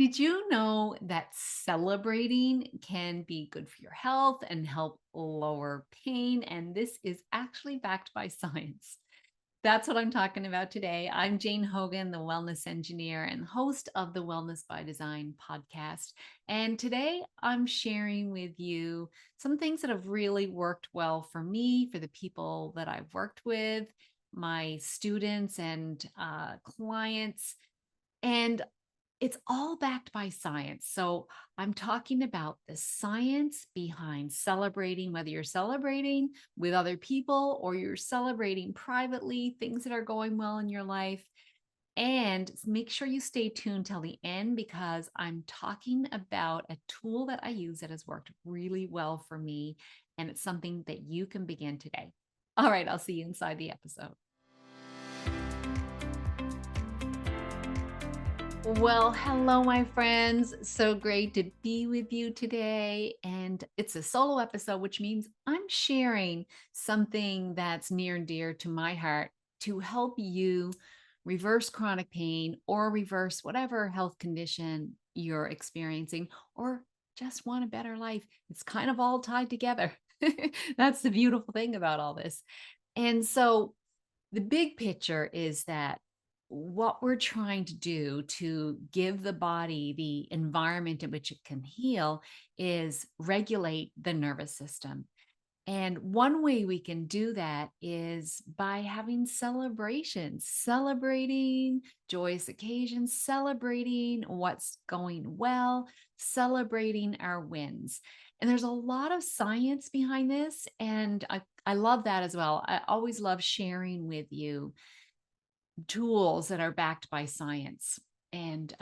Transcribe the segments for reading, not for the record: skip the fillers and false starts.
Did you know that celebrating can be good for your health and help lower pain? And this is actually backed by science. That's what I'm talking about today. I'm Jane Hogan, the wellness engineer and host of the Wellness by Design podcast. And today I'm sharing with you some things that have really worked well for me, for the people that I've worked with, my students and clients. And it's all backed by science. So I'm talking about the science behind celebrating, whether you're celebrating with other people or you're celebrating privately, things that are going well in your life. And make sure you stay tuned till the end because I'm talking about a tool that I use that has worked really well for me. And it's something that you can begin today. All right, I'll see you inside the episode. Well, hello, my friends. So great to be with you today. And it's a solo episode, which means I'm sharing something that's near and dear to my heart to help you reverse chronic pain or reverse whatever health condition you're experiencing or just want a better life. It's kind of all tied together. That's the beautiful thing about all this. And so, the big picture is that what we're trying to do to give the body the environment in which it can heal is regulate the nervous system. And one way we can do that is by having celebrations, celebrating joyous occasions, celebrating what's going well, celebrating our wins. And there's a lot of science behind this. And I love that as well. I always love sharing with you tools that are backed by science. And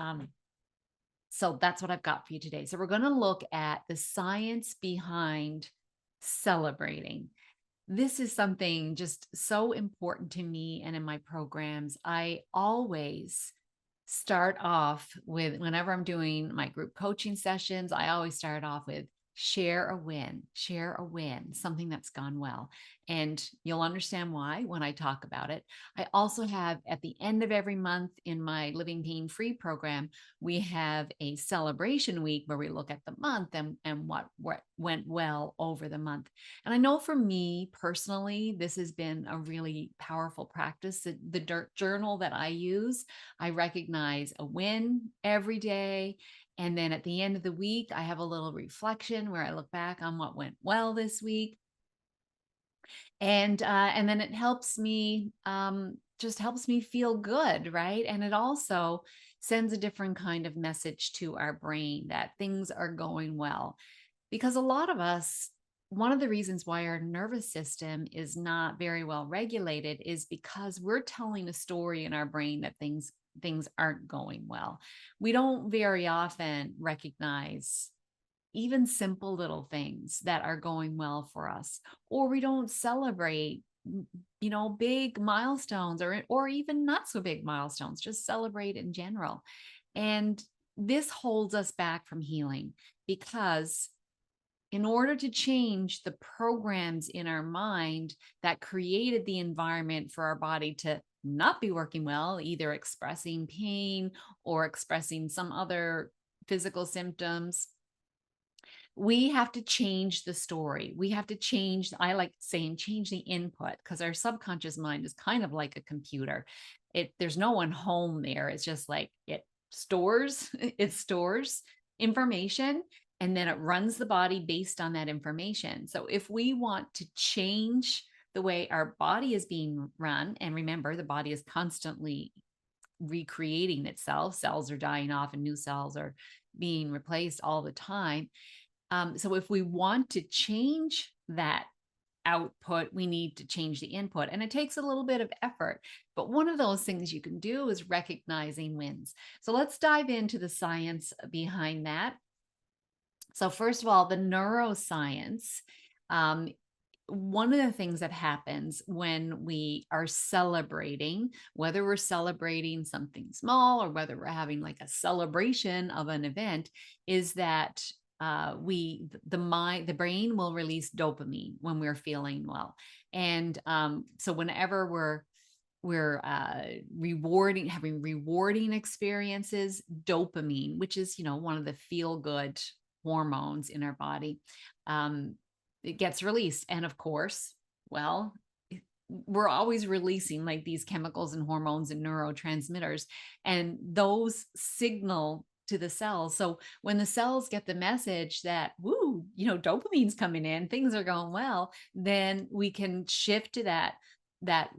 so that's what I've got for you today. So we're going to look at the science behind celebrating. This is something just so important to me and in my programs. I always start off with, whenever I'm doing my group coaching sessions, I always start off with share a win, something that's gone well. And you'll understand why when I talk about it. I also have at the end of every month in my Living Pain Free program, we have a celebration week where we look at the month and what went well over the month. And I know for me personally, this has been a really powerful practice. The dirt journal that I use, I recognize a win every day. And then at the end of the week, I have a little reflection where I look back on what went well this week. And then it helps me, just helps me feel good, right? And it also sends a different kind of message to our brain that things are going well. Because a lot of us, one of the reasons why our nervous system is not very well regulated is because we're telling a story in our brain that things aren't going well. We don't very often recognize even simple little things that are going well for us, or we don't celebrate big milestones or even not so big milestones, just celebrate in general. And this holds us back from healing because in order to change the programs in our mind that created the environment for our body to not be working well, either expressing pain or expressing some other physical symptoms, we have to change the story. We have to change, I like saying change the input because our subconscious mind is kind of like a computer. There's no one home there. It's just like it stores information and then it runs the body based on that information. So if we want to change the way our body is being run, and remember, the body is constantly recreating itself, cells are dying off and new cells are being replaced all the time. So if we want to change that output, we need to change the input. And it takes a little bit of effort. But one of those things you can do is recognizing wins. So let's dive into the science behind that. So, first of all, the neuroscience. Um, one of the things that happens when we are celebrating, whether we're celebrating something small or whether we're having like a celebration of an event, is that the brain will release dopamine when we're feeling well. And so whenever we're we're rewarding, having rewarding experiences. Dopamine, which is, one of the feel good hormones in our body, um, it gets released. And of course, well, we're always releasing like these chemicals and hormones and neurotransmitters, and those signal to the cells. So when the cells get the message that, woo, dopamine's coming in, things are going well, then we can shift to that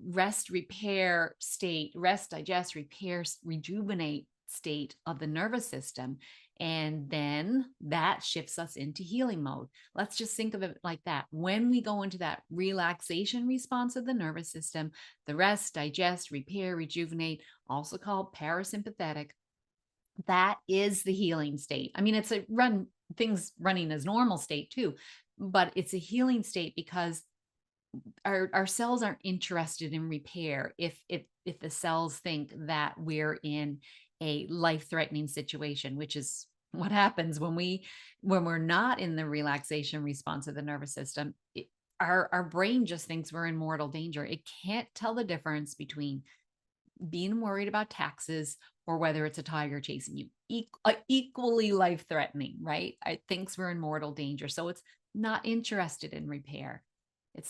rest, repair state, rest, digest, repair, rejuvenate state of the nervous system. And then that shifts us into healing mode. Let's just think of it like that. When we go into that relaxation response of the nervous system, the rest, digest, repair, rejuvenate, also called parasympathetic, that is the healing state. I mean, it's a things running as normal state too, but it's a healing state because our cells aren't interested in repair if the cells think that we're in a life-threatening situation, which is what happens when we're not in the relaxation response of the nervous system. Our brain just thinks we're in mortal danger. It can't tell the difference between being worried about taxes or whether it's a tiger chasing you. Equally life threatening, right? It thinks we're in mortal danger, so it's not interested in repair.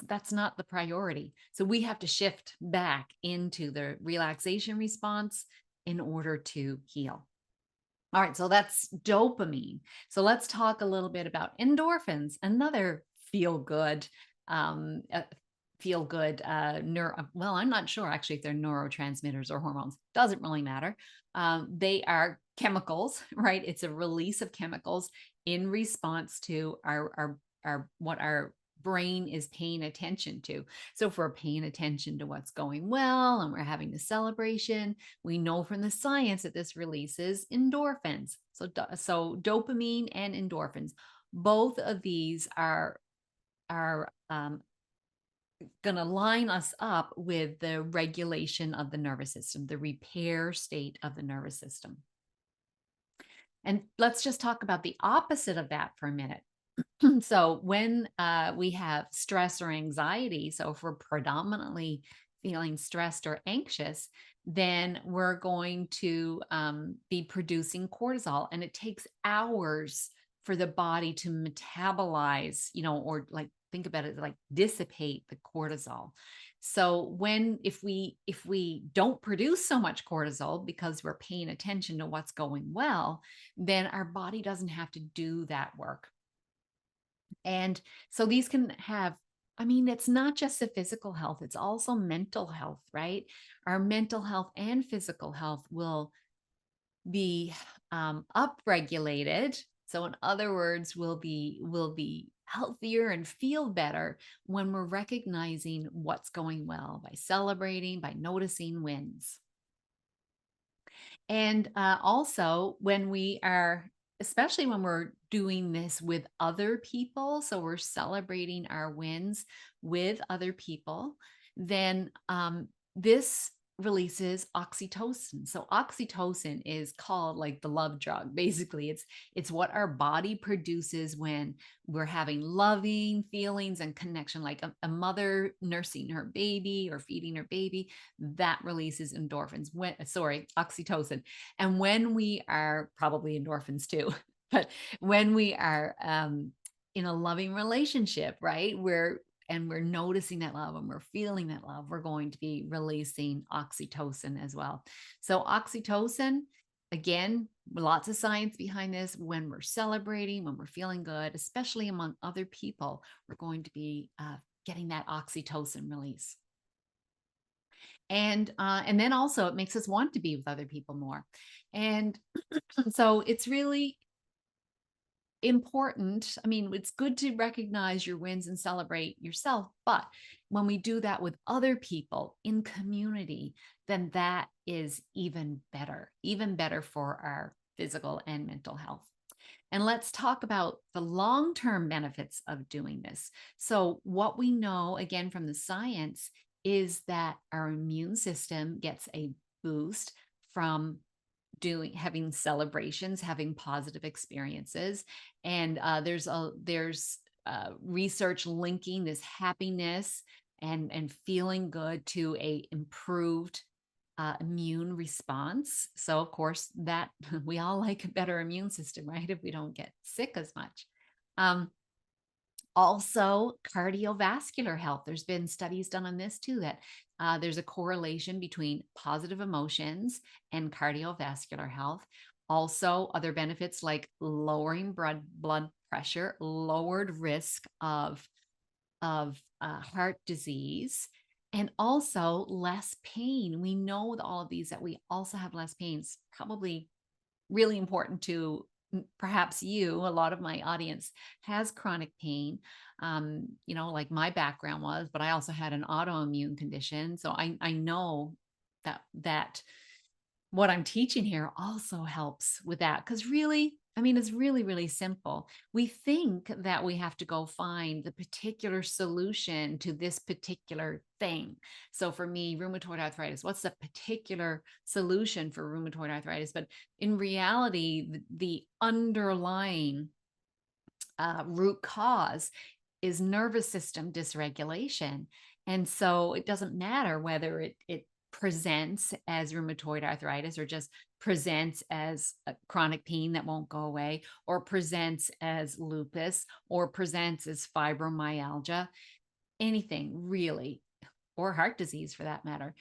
That's not the priority. So we have to shift back into the relaxation response in order to heal. All right, so that's dopamine. So let's talk a little bit about endorphins, another feel good, um, uh, well, I'm not sure actually if they're neurotransmitters or hormones. Doesn't really matter. They are chemicals, right? It's a release of chemicals in response to our what our brain is paying attention to. So if we're paying attention to what's going well and we're having a celebration, we know from the science that this releases endorphins. So dopamine and endorphins, both of these are going to line us up with the regulation of the nervous system, the repair state of the nervous system. And let's just talk about the opposite of that for a minute. So when we have stress or anxiety, so if we're predominantly feeling stressed or anxious, then we're going to be producing cortisol, and it takes hours for the body to metabolize, or like think about it like dissipate the cortisol. So if we don't produce so much cortisol because we're paying attention to what's going well, then our body doesn't have to do that work. And so these can have, I mean, it's not just the physical health, it's also mental health, right? Our mental health and physical health will be upregulated. So in other words, will be healthier and feel better when we're recognizing what's going well, by celebrating, by noticing wins. And also, when we are, especially when we're doing this with other people, so we're celebrating our wins with other people, then this releases oxytocin. So oxytocin is called like the love drug. Basically, it's what our body produces when we're having loving feelings and connection, like a mother nursing her baby or feeding her baby, that releases endorphins. Oxytocin. And when we are, probably endorphins too, but when we are in a loving relationship, right, we're noticing that love and we're feeling that love, we're going to be releasing oxytocin as well. So oxytocin, again, lots of science behind this. When we're celebrating, when we're feeling good, especially among other people, we're going to be getting that oxytocin release. And then also it makes us want to be with other people more. And so it's really important. I mean, it's good to recognize your wins and celebrate yourself, but when we do that with other people in community, then that is even better for our physical and mental health. And let's talk about the long-term benefits of doing this. So what we know, again, from the science, is that our immune system gets a boost from having celebrations, having positive experiences. And there's research linking this happiness and feeling good to a improved immune response. So of course that we all like a better immune system, right? If we don't get sick as much. Um, Also, cardiovascular health. There's been studies done on this too, that there's a correlation between positive emotions and cardiovascular health. Also, other benefits like lowering blood pressure, lowered risk of heart disease, and also less pain. We know with all of these that we also have less pain. It's probably really important to perhaps you. A lot of my audience has chronic pain, like my background was, but I also had an autoimmune condition. So I know that what I'm teaching here also helps with that. Because really, I mean, it's really, really simple. We think that we have to go find the particular solution to this particular thing. So for me, rheumatoid arthritis, what's the particular solution for rheumatoid arthritis? But in reality, the underlying root cause is nervous system dysregulation. And so it doesn't matter whether it presents as rheumatoid arthritis or just presents as a chronic pain that won't go away, or presents as lupus, or presents as fibromyalgia, anything really, or heart disease for that matter,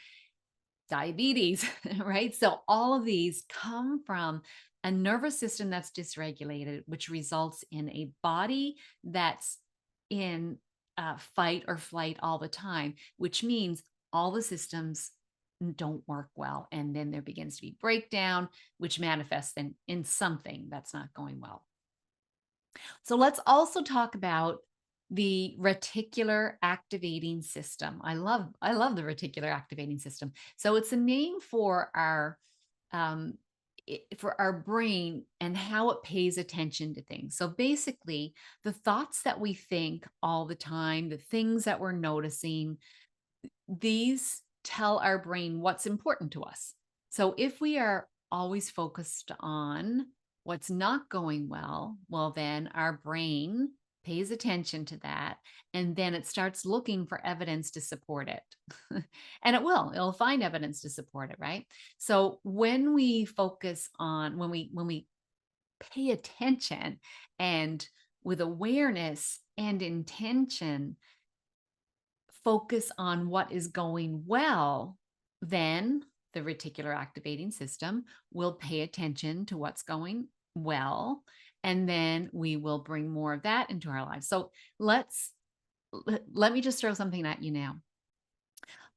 diabetes, right? So all of these come from a nervous system that's dysregulated, which results in a body that's in fight or flight all the time, which means all the systems don't work well. And then there begins to be breakdown, which manifests in something that's not going well. So let's also talk about the reticular activating system. I love the reticular activating system. So it's a name for um, for our brain and how it pays attention to things. So basically, the thoughts that we think all the time, the things that we're noticing, these tell our brain what's important to us. So if we are always focused on what's not going well, then our brain pays attention to that, and then it starts looking for evidence to support it. And it'll find evidence to support it, right? So when we focus on when we pay attention and with awareness and intention focus on what is going well, then the reticular activating system will pay attention to what's going well. And then we will bring more of that into our lives. So let me just throw something at you now.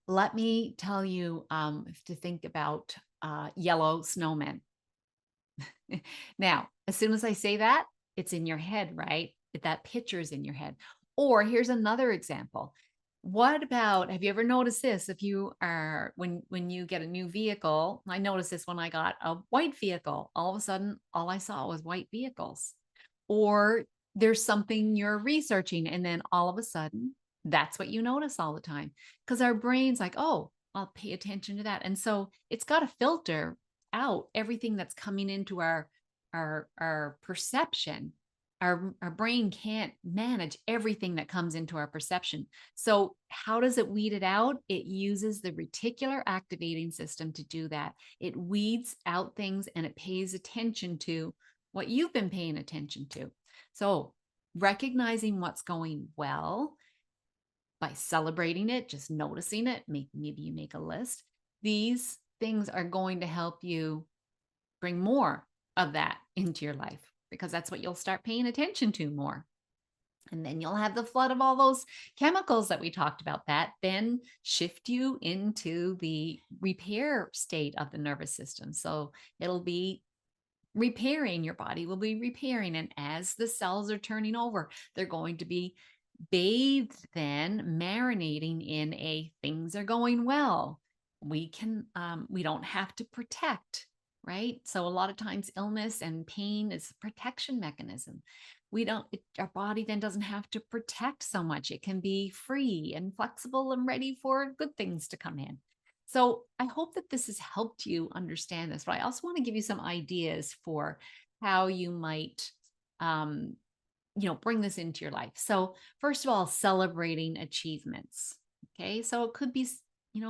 Let me tell you to think about yellow snowmen. Now, as soon as I say that, it's in your head, right? That picture is in your head. Or here's another example. What about, have you ever noticed this? If you are, when you get a new vehicle, I noticed this when I got a white vehicle, all of a sudden, all I saw was white vehicles. Or there's something you're researching, and then all of a sudden, that's what you notice all the time. Because our brain's like, oh, I'll pay attention to that. And so it's got to filter out everything that's coming into our perception. Our brain can't manage everything that comes into our perception. So how does it weed it out? It uses the reticular activating system to do that. It weeds out things and it pays attention to what you've been paying attention to. So recognizing what's going well by celebrating it, just noticing it, maybe you make a list. These things are going to help you bring more of that into your life, because that's what you'll start paying attention to more. And then you'll have the flood of all those chemicals that we talked about that then shift you into the repair state of the nervous system. So it'll be repairing, your body will be repairing. And as the cells are turning over, they're going to be bathed, then marinating in a things are going well. We don't have to protect, right? So a lot of times illness and pain is a protection mechanism. Our body then doesn't have to protect so much. It can be free and flexible and ready for good things to come in. So I hope that this has helped you understand this, but I also want to give you some ideas for how you might, bring this into your life. So first of all, celebrating achievements. Okay. So it could be,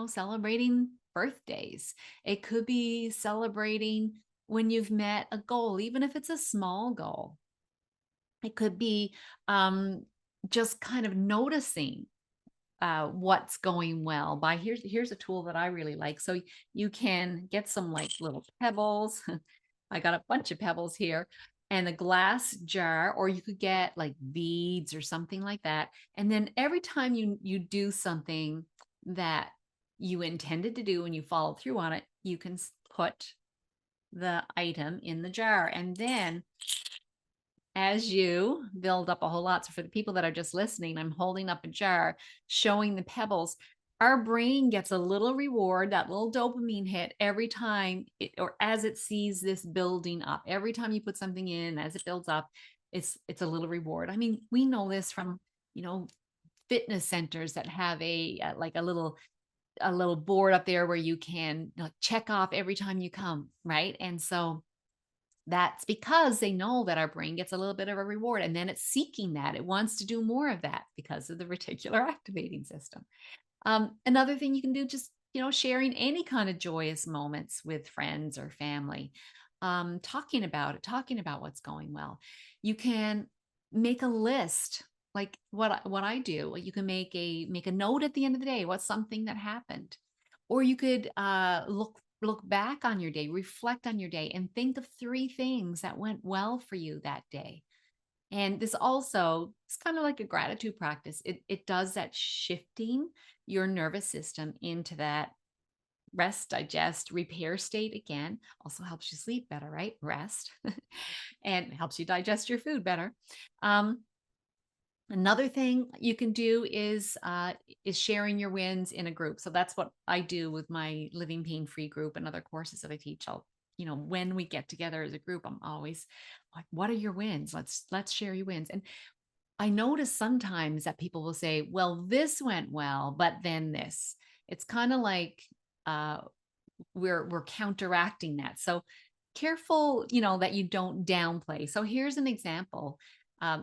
celebrating birthdays. It could be celebrating when you've met a goal, even if it's a small goal. It could be um, just kind of noticing what's going well by here's a tool that I really like. So you can get some like little pebbles. I got a bunch of pebbles here and a glass jar, or you could get like beads or something like that. And then every time you do something that you intended to do and you follow through on it, you can put the item in the jar. And then as you build up a whole lot. So for the people that are just listening, I'm holding up a jar showing the pebbles. Our brain gets a little reward, that little dopamine hit every time it, or as it sees this building up. Every time you put something in, as it builds up, it's a little reward. I mean, we know this from, you know, fitness centers that have like a little board up there where you can check off every time you come, right? And so that's because they know that our brain gets a little bit of a reward and then it's seeking that. It wants to do more of that because of the reticular activating system. Another thing you can do, just, sharing any kind of joyous moments with friends or family, talking about it, talking about what's going well. You can make a list like what I do. You can make a note at the end of the day. What's something that happened? Or you could look back on your day, reflect on your day, and think of three things that went well for you that day. And this also is kind of like a gratitude practice. It does that, shifting your nervous system into that rest, digest, repair state again. Also helps you sleep better, right? Rest. And helps you digest your food better. Um, Another thing you can do is sharing your wins in a group. So that's what I do with my Living Pain Free group and other courses that I teach. When we get together as a group, I'm always like, "What are your wins? Let's share your wins." And I notice sometimes that people will say, "Well, this went well, but then this." It's kind of like uh, we're counteracting that. So careful, that you don't downplay. So here's an example.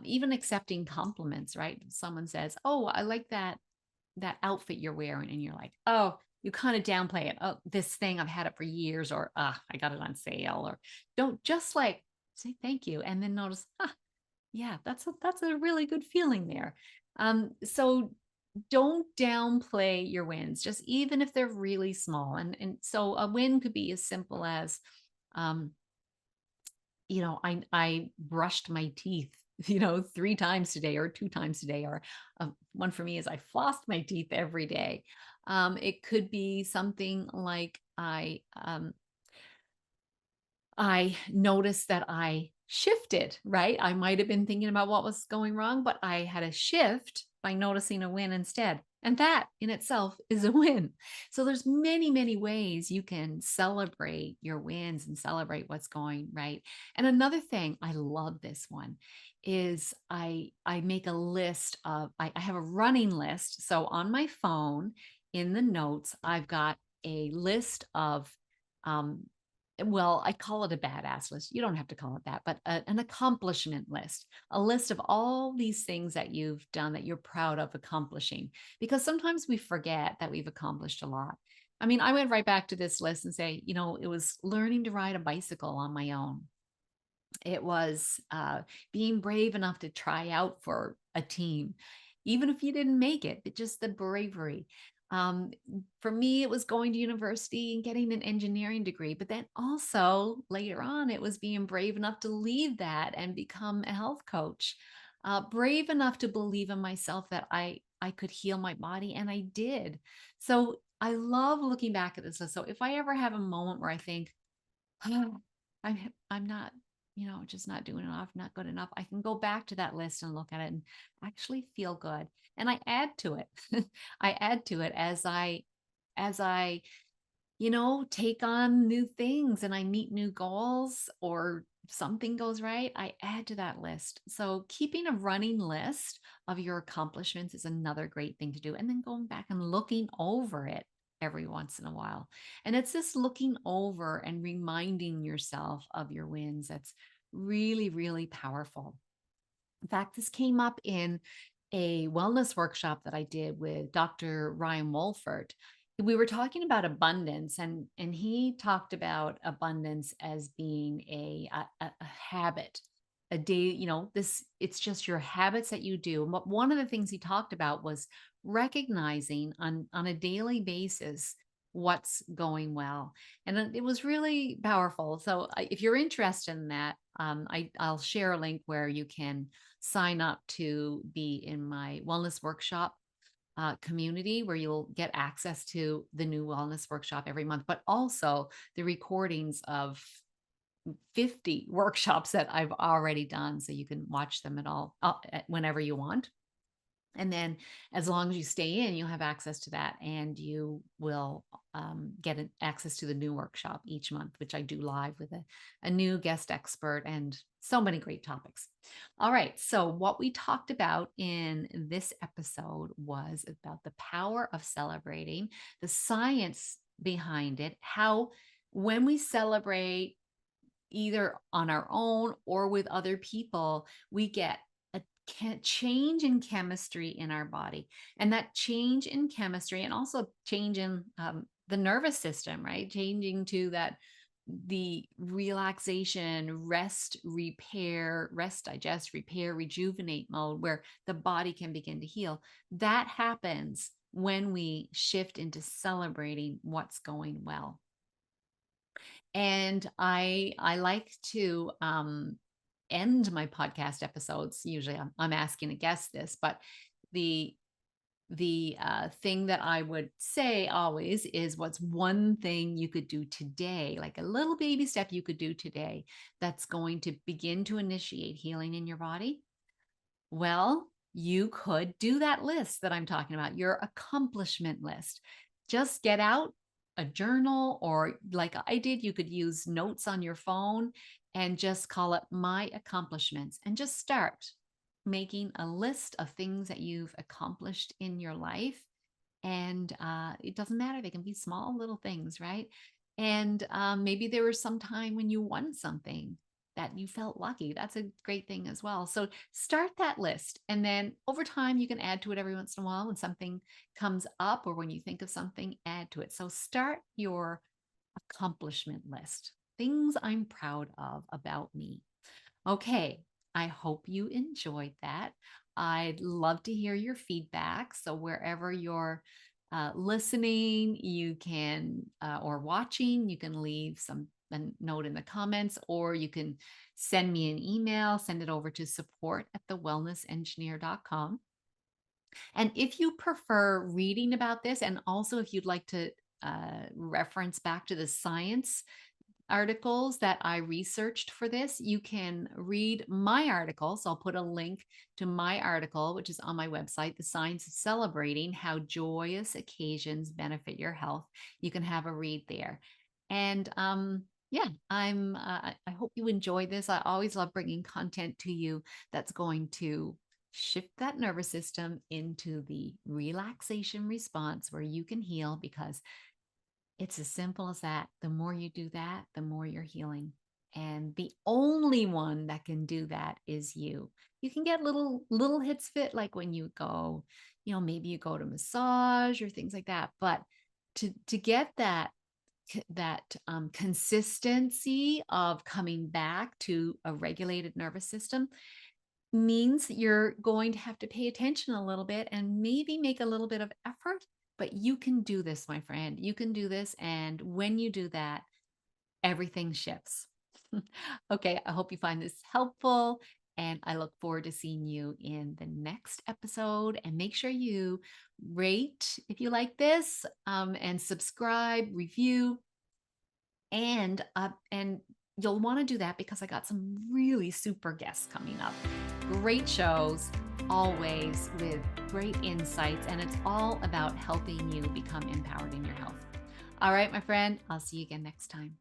Even accepting compliments, right? Someone says, "Oh, I like that outfit you're wearing," and you're like, "Oh," you kind of downplay it. "Oh, this thing, I've had it for years," or I got it on sale," or don't just like say thank you and then notice, yeah, that's a really good feeling there. So don't downplay your wins, just even if they're really small. And so a win could be as simple as, um, I brushed my teeth, 3 times today or 2 times today, or one for me is I flossed my teeth every day. It could be something like I noticed that I shifted, right? I might have been thinking about what was going wrong, but I had a shift by noticing a win instead. And that in itself is a win. So there's many, many ways you can celebrate your wins and celebrate what's going right. And another thing, I love this one, is I make a list of I have a running list. So on my phone in the notes, I've got a list of um, well, I call it a badass list. You don't have to call it that, but an accomplishment list, a list of all these things that you've done that you're proud of accomplishing. Because sometimes we forget that we've accomplished a lot. I mean, I went right back to this list and say, it was learning to ride a bicycle on my own. It was being brave enough to try out for a team, even if you didn't make it, but just the bravery. Um, for me, it was going to university and getting an engineering degree, but then also later on, it was being brave enough to leave that and become a health coach. Brave enough to believe in myself that I could heal my body, and I did. So I love looking back at this list. So if I ever have a moment where I think, I'm not, just not doing enough, not good enough, I can go back to that list and look at it and actually feel good. And I add to it. I add to it as I take on new things and I meet new goals or something goes right, I add to that list. So keeping a running list of your accomplishments is another great thing to do. And then going back and looking over it every once in a while. And it's this looking over and reminding yourself of your wins that's really, really powerful. In fact, this came up in a wellness workshop that I did with Dr. Ryan Wolfert. We were talking about abundance, and he talked about abundance as being a habit, a day, this it's just your habits that you do. And one of the things he talked about was recognizing on a daily basis what's going well. And it was really powerful. So if you're interested in that, I'll share a link where you can sign up to be in my wellness workshop community, where you'll get access to the new wellness workshop every month, but also the recordings of 50 workshops that I've already done. So you can watch them whenever you want. And then as long as you stay in, you'll have access to that, and you will get access to the new workshop each month, which I do live with a new guest expert and so many great topics. All right. So what we talked about in this episode was about the power of celebrating, the science behind it, how when we celebrate either on our own or with other people, we get a change in chemistry in our body. And that change in chemistry, and also change in the nervous system, right? Changing to the relaxation, rest, repair, rest, digest, repair, rejuvenate mode, where the body can begin to heal. That happens when we shift into celebrating what's going well. And I like to end my podcast episodes. Usually I'm asking a guest this, but the thing that I would say always is, what's one thing you could do today, like a little baby step you could do today that's going to begin to initiate healing in your body? Well, you could do that list that I'm talking about, your accomplishment list. Just get out a journal, or like I did, you could use notes on your phone and just call it my accomplishments, and just start making a list of things that you've accomplished in your life. And it doesn't matter, they can be small little things, right? And maybe there was some time when you won something that you felt lucky. That's a great thing as well. So start that list. And then over time, you can add to it every once in a while when something comes up, or when you think of something, add to it. So start your accomplishment list, things I'm proud of about me. Okay, I hope you enjoyed that. I'd love to hear your feedback. So wherever you're listening, you can, or watching, you can leave a note in the comments, or you can send me an email, send it over to support@thewellnessengineer.com. And if you prefer reading about this, and also if you'd like to reference back to the science articles that I researched for this, you can read my article. So I'll put a link to my article, which is on my website, The Science of Celebrating How Joyous Occasions Benefit Your Health. You can have a read there. And yeah, I hope you enjoy this. I always love bringing content to you that's going to shift that nervous system into the relaxation response, where you can heal, because it's as simple as that. The more you do that, the more you're healing. And the only one that can do that is you. You can get little hits fit, like when you go, maybe you go to massage or things like that. But to get that consistency of coming back to a regulated nervous system means you're going to have to pay attention a little bit and maybe make a little bit of effort. But you can do this, my friend. You can do this. And when you do that, everything shifts. Okay, I hope you find this helpful. And I look forward to seeing you in the next episode. And make sure you rate if you like this, and subscribe, review. And you'll want to do that because I got some really super guests coming up. Great shows, always with great insights, and it's all about helping you become empowered in your health. All right, my friend, I'll see you again next time.